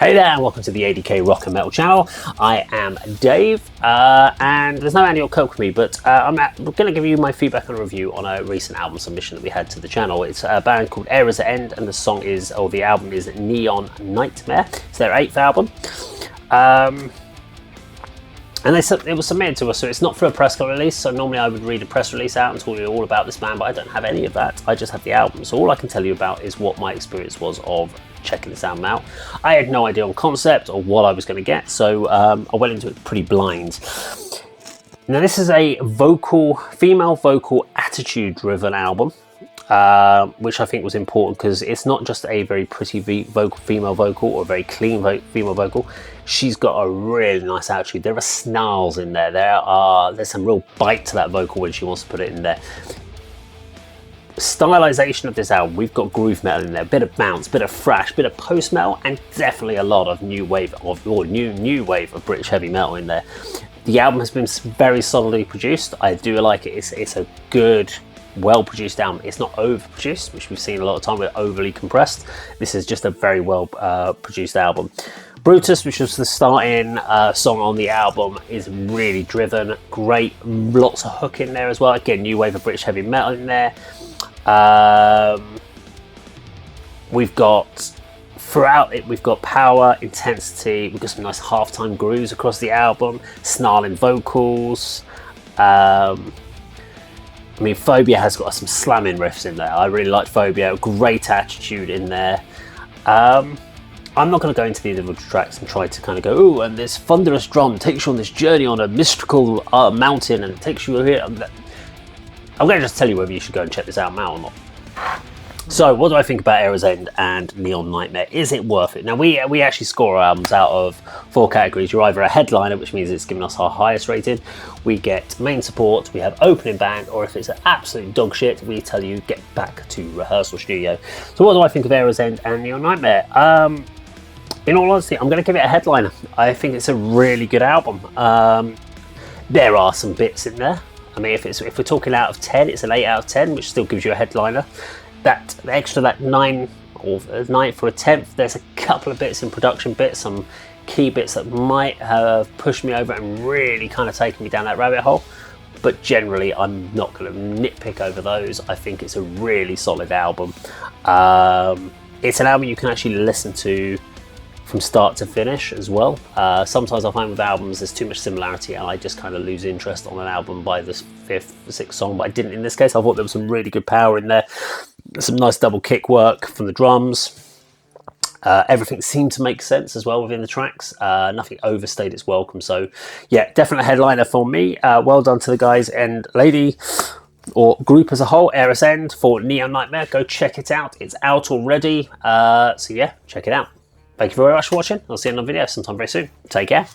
Hey there, and welcome to the ADK Rock and Metal channel. I am Dave, and there's no Andy or Kirk with me, but I'm going to give you my feedback and review on a recent album submission that we had to the channel. It's a band called Era's End, and the song is, or the album is Neon Nightmare. It's their 8th album. And it was submitted to us, so it's not for a press release. So normally I would read a press release out and tell you all about this band, but I don't have any of that. I just have the album. So all I can tell you about is what my experience was of checking this album out. I had no idea on concept or what I was going to get, so I went into it pretty blind. Now this is a female vocal attitude-driven album, which I think was important because it's not just a very pretty female vocal or a very clean female vocal. She's got a really nice attitude. There are snarls in there. There's some real bite to that vocal when she wants to put it in there. Stylization of this album, we've got groove metal in there, a bit of bounce, bit of thrash, bit of post metal, and definitely a lot of new wave of British heavy metal in there. The album has been very solidly produced. I do like it. It's a good, well-produced album. It's not overproduced, which we've seen a lot of time with overly compressed. This is just a very well produced album. Brutus, which was the starting song on the album, is really driven, great, lots of hook in there as well. Again, new wave of British heavy metal in there. We've got, throughout it, we've got power, intensity, we've got some nice halftime grooves across the album, snarling vocals. I mean, Phobia has got some slamming riffs in there. I really liked Phobia, great attitude in there. I'm not going to go into the individual tracks and try to kind of go, ooh, and this thunderous drum takes you on this journey on a mystical mountain and takes you here. I'm going to just tell you whether you should go and check this album out or not. So, what do I think about Era's End and Neon Nightmare? Is it worth it? Now, we actually score our albums out of 4 categories. You're either a headliner, which means it's giving us our highest rated. We get main support, we have opening band, or if it's an absolute dog shit, we tell you get back to rehearsal studio. So, what do I think of Era's End and Neon Nightmare? In all honesty, I'm going to give it a headliner. I think it's a really good album. There are some bits in there. I mean, if we're talking out of 10, it's an 8 out of 10, which still gives you a headliner. That 9 or 9 for a 10th, there's a couple of bits in production bits, some key bits that might have pushed me over and really kind of taken me down that rabbit hole. But generally, I'm not going to nitpick over those. I think it's a really solid album. It's an album you can actually listen to from start to finish as well. Sometimes I find with albums there's too much similarity and I just kind of lose interest on an album by the 5th or 6th song, but I didn't in this case. I thought there was some really good power in there, some nice double kick work from the drums. Everything seemed to make sense as well within the tracks. Nothing overstayed its welcome. So yeah, definitely a headliner for me. Well done to the guys and lady or group as a whole, Era's End for Neon Nightmare. Go check it out. It's out already. So yeah, check it out. Thank you very much for watching. I'll see you in another video sometime very soon. Take care.